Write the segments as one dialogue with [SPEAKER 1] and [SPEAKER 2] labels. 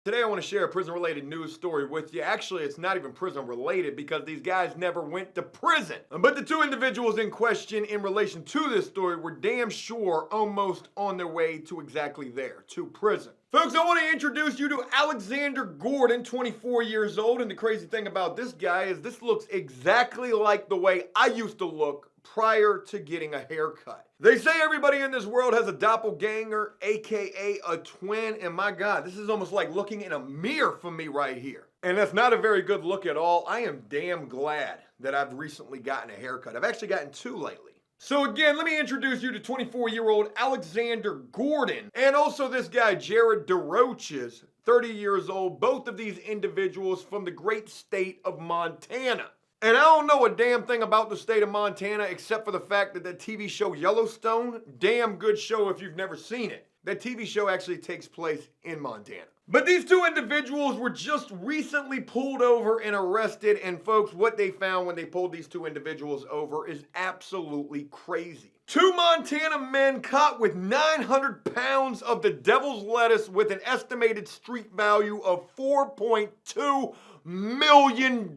[SPEAKER 1] Today I want to share a prison-related news story with you. Actually, it's not even prison-related because these guys never went to prison. But the two individuals in question in relation to this story were damn sure almost on their way to exactly there, to prison. Folks, I want to introduce you to Alexander Gordon, 24 years old. And the crazy thing about this guy is this looks exactly like the way I used to look prior to getting a haircut. They say everybody in this world has a doppelganger, aka a twin, and my God, this is almost like looking in a mirror for me right here. And that's not a very good look at all. I am damn glad that I've recently gotten a haircut. I've actually gotten two lately. So again, let me introduce you to 24-year-old Alexander Gordon, and also this guy, Jared DeRoches, 30 years old, both of these individuals from the great state of Montana. And I don't know a damn thing about the state of Montana except for the fact that TV show Yellowstone, damn good show if you've never seen it. That TV show actually takes place in Montana. But these two individuals were just recently pulled over and arrested, and folks, what they found when they pulled these two individuals over is absolutely crazy. Two Montana men caught with 900 pounds of the devil's lettuce with an estimated street value of $4.2 million.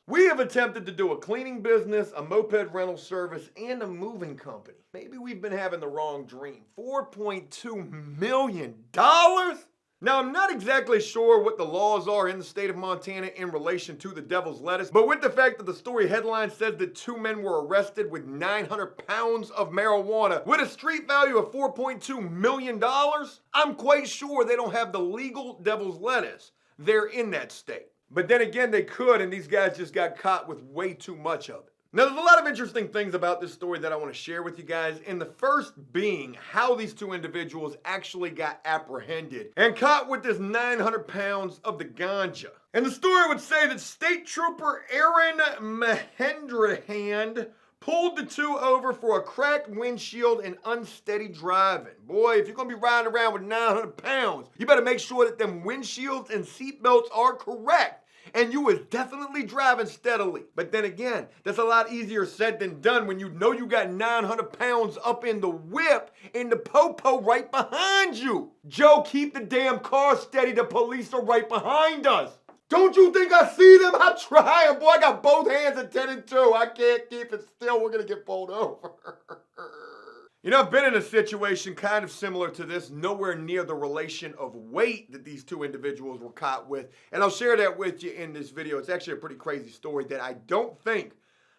[SPEAKER 1] We have attempted to do a cleaning business, a moped rental service, and a moving company. Maybe we've been having the wrong dream. $4.2 million? Now, I'm not exactly sure what the laws are in the state of Montana in relation to the devil's lettuce, but with the fact that the story headline says that two men were arrested with 900 pounds of marijuana with a street value of $4.2 million, I'm quite sure they don't have the legal devil's lettuce there in that state. But then again, they could, and these guys just got caught with way too much of it. Now, there's a lot of interesting things about this story that I want to share with you guys, and the first being how these two individuals actually got apprehended and caught with this 900 pounds of the ganja. And the story would say that State Trooper Aaron Mahendrahand pulled the two over for a cracked windshield and unsteady driving. Boy, if you're going to be riding around with 900 pounds, you better make sure that them windshields and seatbelts are correct. And you was definitely driving steadily. But then again, that's a lot easier said than done when you know you got 900 pounds up in the whip, in the popo right behind you. Joe, keep the damn car steady. The police are right behind us. Don't you think I see them? I'm trying, boy. I got both hands at 10 and 2. I can't keep it still. We're going to get pulled over. You know, I've been in a situation kind of similar to this, nowhere near the relation of weight that these two individuals were caught with. And I'll share that with you in this video. It's actually a pretty crazy story that I don't think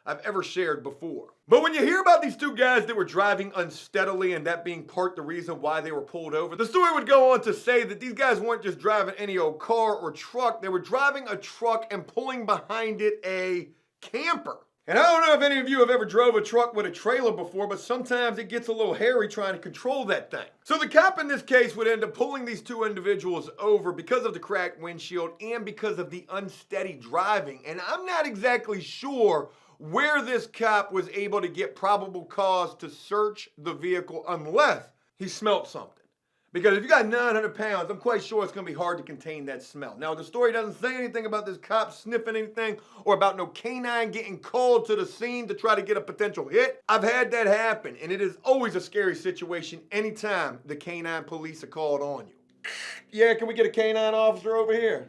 [SPEAKER 1] I've ever shared before. But when you hear about these two guys that were driving unsteadily and that being part the reason why they were pulled over, the story would go on to say that these guys weren't just driving any old car or truck. They were driving a truck and pulling behind it a camper. And I don't know if any of you have ever drove a truck with a trailer before, but sometimes it gets a little hairy trying to control that thing. So the cop in this case would end up pulling these two individuals over because of the cracked windshield and because of the unsteady driving. And I'm not exactly sure where this cop was able to get probable cause to search the vehicle unless he smelled something. Because if you got 900 pounds, I'm quite sure it's going to be hard to contain that smell. Now, the story doesn't say anything about this cop sniffing anything or about no canine getting called to the scene to try to get a potential hit. I've had that happen, and it is always a scary situation anytime the canine police are called on you. Yeah, can we get a canine officer over here?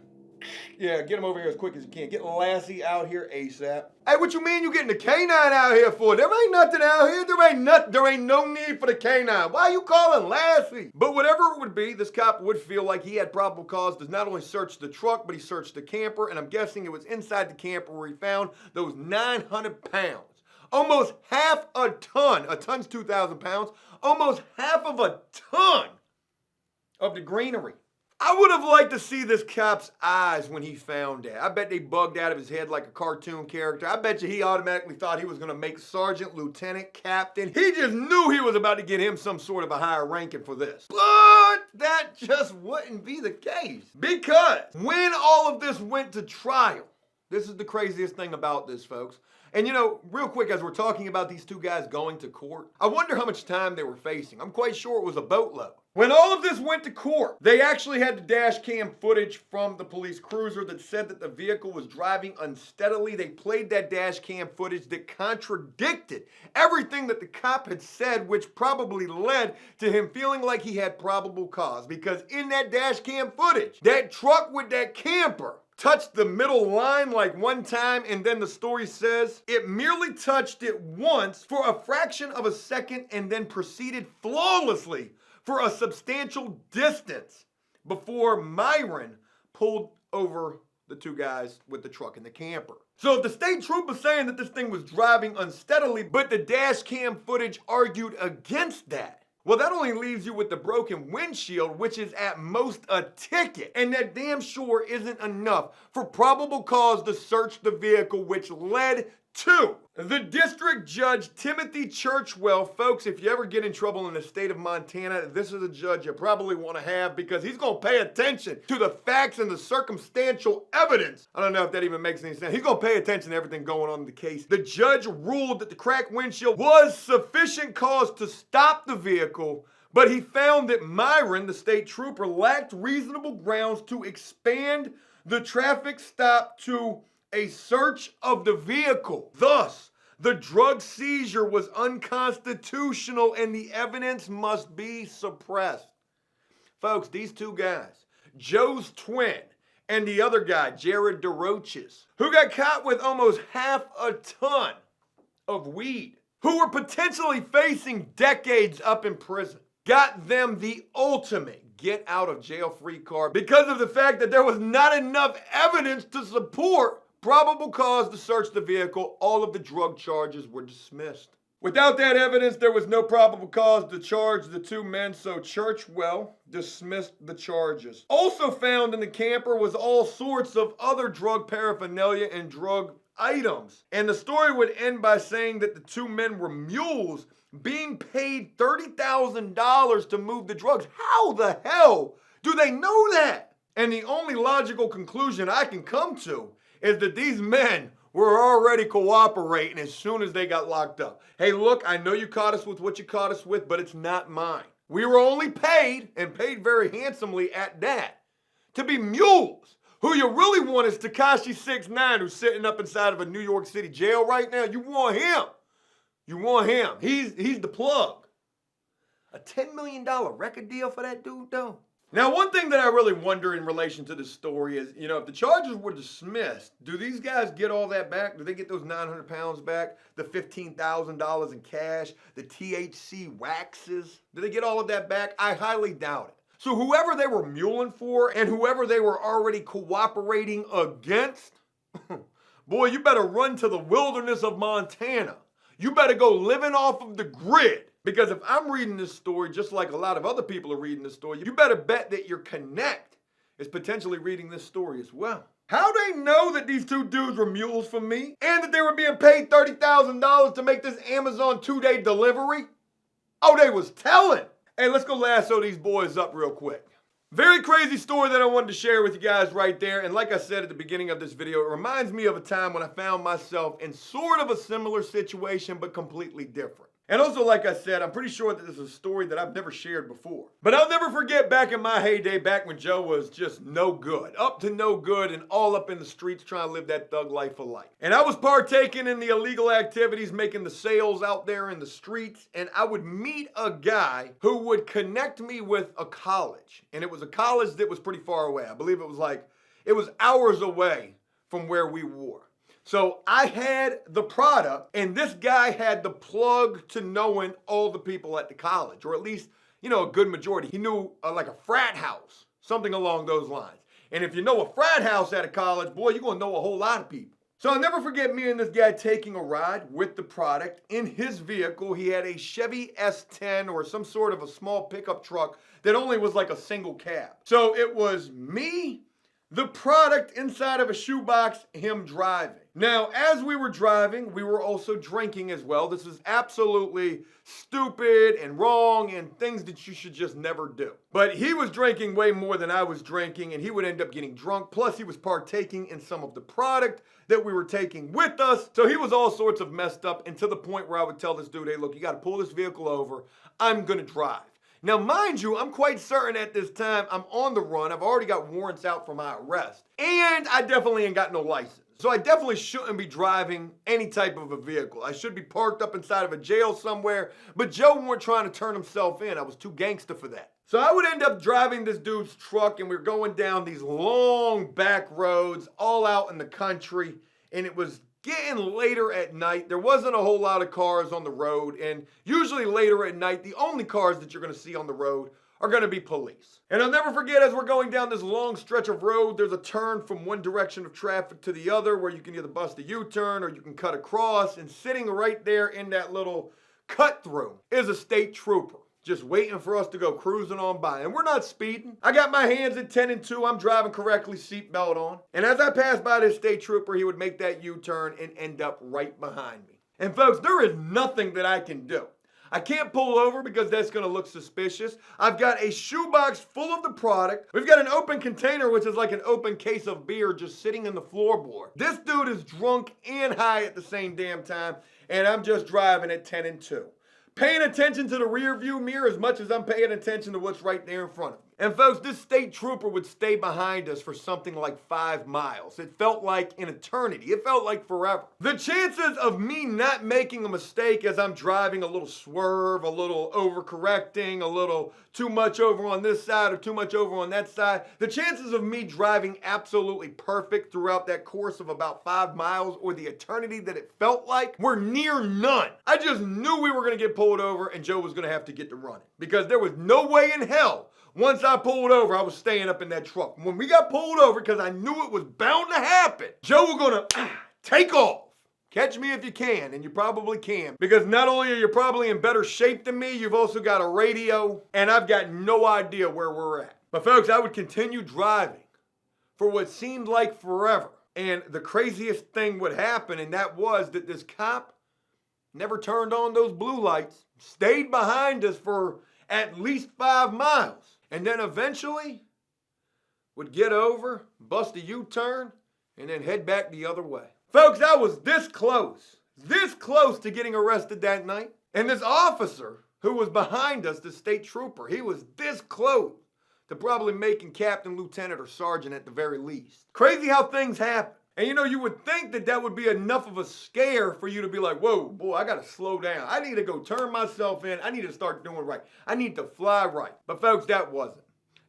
[SPEAKER 1] Yeah, get him over here as quick as you can. Get Lassie out here ASAP. Hey, what you mean you getting the canine out here for? There ain't nothing out here. There ain't no need for the canine. Why are you calling Lassie? But whatever it would be, this cop would feel like he had probable cause to not only search the truck, but he searched the camper, and I'm guessing it was inside the camper where he found those 900 pounds. Almost half a ton. A ton's 2,000 pounds. Almost half of a ton of the greenery. I would have liked to see this cop's eyes when he found that. I bet they bugged out of his head like a cartoon character. I bet you he automatically thought he was going to make sergeant, lieutenant, captain. He just knew he was about to get him some sort of a higher ranking for this. But that just wouldn't be the case. Because when all of this went to trial, this is the craziest thing about this, folks. And you know, real quick, as we're talking about these two guys going to court, I wonder how much time they were facing. I'm quite sure it was a boatload. When all of this went to court, they actually had the dash cam footage from the police cruiser that said that the vehicle was driving unsteadily. They played that dash cam footage that contradicted everything that the cop had said, which probably led to him feeling like he had probable cause, because in that dash cam footage, that truck with that camper touched the middle line like one time, and then the story says it merely touched it once for a fraction of a second and then proceeded flawlessly for a substantial distance before Myron pulled over the two guys with the truck and the camper. So if the state trooper's saying that this thing was driving unsteadily, but the dash cam footage argued against that, well, that only leaves you with the broken windshield, which is at most a ticket. And that damn sure isn't enough for probable cause to search the vehicle, which led to the district judge, Timothy Churchwell. Folks, if you ever get in trouble in the state of Montana, this is a judge you probably want to have, because he's going to pay attention to the facts and the circumstantial evidence. I don't know if that even makes any sense. He's going to pay attention to everything going on in the case. The judge ruled that the cracked windshield was sufficient cause to stop the vehicle, but he found that Myron, the state trooper, lacked reasonable grounds to expand the traffic stop to a search of the vehicle. Thus, the drug seizure was unconstitutional and the evidence must be suppressed. Folks, these two guys, Joe's twin and the other guy, Jared DeRoches, who got caught with almost half a ton of weed, who were potentially facing decades up in prison, got them the ultimate get out of jail free card because of the fact that there was not enough evidence to support probable cause to search the vehicle. All of the drug charges were dismissed. Without that evidence, there was no probable cause to charge the two men, so Churchwell dismissed the charges. Also found in the camper was all sorts of other drug paraphernalia and drug items. And the story would end by saying that the two men were mules being paid $30,000 to move the drugs. How the hell do they know that? And the only logical conclusion I can come to is that these men were already cooperating as soon as they got locked up. Hey, look, I know you caught us with what you caught us with, but it's not mine. We were only paid, and paid very handsomely at that, to be mules. Who you really want is Tekashi 6ix9ine, who's sitting up inside of a New York City jail right now. You want him. You want him. He's the plug. A $10 million record deal for that dude, though? Now, one thing that I really wonder in relation to this story is, if the charges were dismissed, do these guys get all that back? Do they get those 900 pounds back? The $15,000 in cash? The THC waxes? Do they get all of that back? I highly doubt it. So whoever they were muling for and whoever they were already cooperating against, boy, you better run to the wilderness of Montana. You better go living off of the grid. Because if I'm reading this story, just like a lot of other people are reading this story, you better bet that your connect is potentially reading this story as well. How they know that these two dudes were mules for me and that they were being paid $30,000 to make this Amazon 2-day delivery? Oh, they was telling. Hey, let's go lasso these boys up real quick. Very crazy story that I wanted to share with you guys right there. And like I said at the beginning of this video, it reminds me of a time when I found myself in sort of a similar situation, but completely different. And also, like I said, I'm pretty sure that this is a story that I've never shared before. But I'll never forget back in my heyday, back when Joe was just no good, up to no good, and all up in the streets trying to live that thug life of life. And I was partaking in the illegal activities, making the sales out there in the streets, and I would meet a guy who would connect me with a college. And it was a college that was pretty far away. I believe it was hours away from where we were. So I had the product, and this guy had the plug to knowing all the people at the college, or at least, a good majority. He knew like a frat house, something along those lines. And if you know a frat house at a college, boy, you're going to know a whole lot of people. So I'll never forget me and this guy taking a ride with the product. In his vehicle, he had a Chevy S10 or some sort of a small pickup truck that only was like a single cab. So it was me, the product inside of a shoebox, him driving. Now, as we were driving, we were also drinking as well. This is absolutely stupid and wrong and things that you should just never do. But he was drinking way more than I was drinking, and he would end up getting drunk. Plus, he was partaking in some of the product that we were taking with us. So he was all sorts of messed up, and to the point where I would tell this dude, hey, look, you got to pull this vehicle over. I'm going to drive. Now, mind you, I'm quite certain at this time I'm on the run. I've already got warrants out for my arrest. And I definitely ain't got no license. So I definitely shouldn't be driving any type of a vehicle. I should be parked up inside of a jail somewhere, but Joe wasn't trying to turn himself in. I was too gangster for that. So I would end up driving this dude's truck, and we're going down these long back roads all out in the country, and it was getting later at night. There wasn't a whole lot of cars on the road, and usually later at night, the only cars that you're going to see on the road are going to be police. And I'll never forget, as we're going down this long stretch of road, there's a turn from one direction of traffic to the other where you can either bust a U-turn or you can cut across, and sitting right there in that little cut through is a state trooper, just waiting for us to go cruising on by. And we're not speeding. I got my hands at 10 and 2. I'm driving correctly, seatbelt on. And as I passed by this state trooper, he would make that U-turn and end up right behind me. And folks, there is nothing that I can do. I can't pull over because that's going to look suspicious. I've got a shoebox full of the product. We've got an open container, which is like an open case of beer just sitting in the floorboard. This dude is drunk and high at the same damn time, and I'm just driving at 10 and 2. Paying attention to the rear view mirror as much as I'm paying attention to what's right there in front of me. And folks, this state trooper would stay behind us for something like 5 miles. It felt like an eternity. It felt like forever. The chances of me not making a mistake as I'm driving, a little swerve, a little overcorrecting, a little too much over on this side or too much over on that side, the chances of me driving absolutely perfect throughout that course of about 5 miles or the eternity that it felt like were near none. I just knew we were going to get pulled over and Joe was going to have to get to running, because there was no way in hell once I pulled over, I was staying up in that truck. When we got pulled over, because I knew it was bound to happen, Joe was gonna take off. Catch me if you can, and you probably can. Because not only are you probably in better shape than me, you've also got a radio, and I've got no idea where we're at. But folks, I would continue driving for what seemed like forever. And the craziest thing would happen, and that was that this cop never turned on those blue lights, stayed behind us for at least 5 miles. And then eventually would get over, bust a U-turn, and then head back the other way. Folks, I was this close to getting arrested that night. And this officer who was behind us, the state trooper, he was this close to probably making captain, lieutenant, or sergeant at the very least. Crazy how things happen. And you would think that that would be enough of a scare for you to be like, whoa, boy, I got to slow down. I need to go turn myself in. I need to start doing right. I need to fly right. But folks, that wasn't.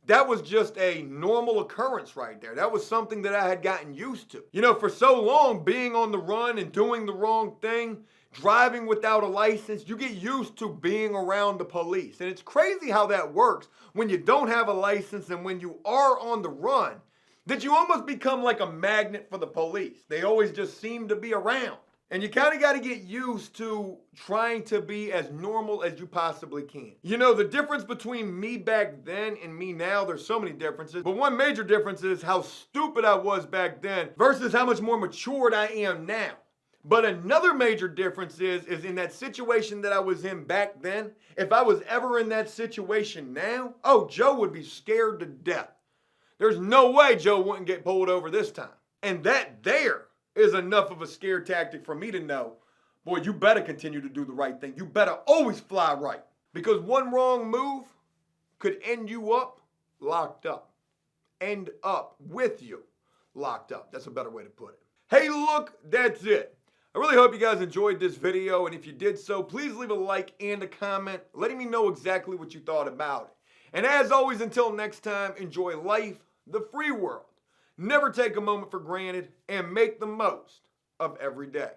[SPEAKER 1] That was just a normal occurrence right there. That was something that I had gotten used to. For so long, being on the run and doing the wrong thing, driving without a license, you get used to being around the police. And it's crazy how that works when you don't have a license and when you are on the run, that you almost become like a magnet for the police. They always just seem to be around. And you kind of got to get used to trying to be as normal as you possibly can. The difference between me back then and me now, there's so many differences. But one major difference is how stupid I was back then versus how much more matured I am now. But another major difference is in that situation that I was in back then, if I was ever in that situation now, oh, Joe would be scared to death. There's no way Joe wouldn't get pulled over this time. And that there is enough of a scare tactic for me to know, boy, you better continue to do the right thing. You better always fly right. Because one wrong move could end you up locked up. End up with you locked up. That's a better way to put it. Hey, look, that's it. I really hope you guys enjoyed this video. And if you did so, please leave a like and a comment letting me know exactly what you thought about it. And as always, until next time, enjoy life, the free world. Never take a moment for granted, and make the most of every day.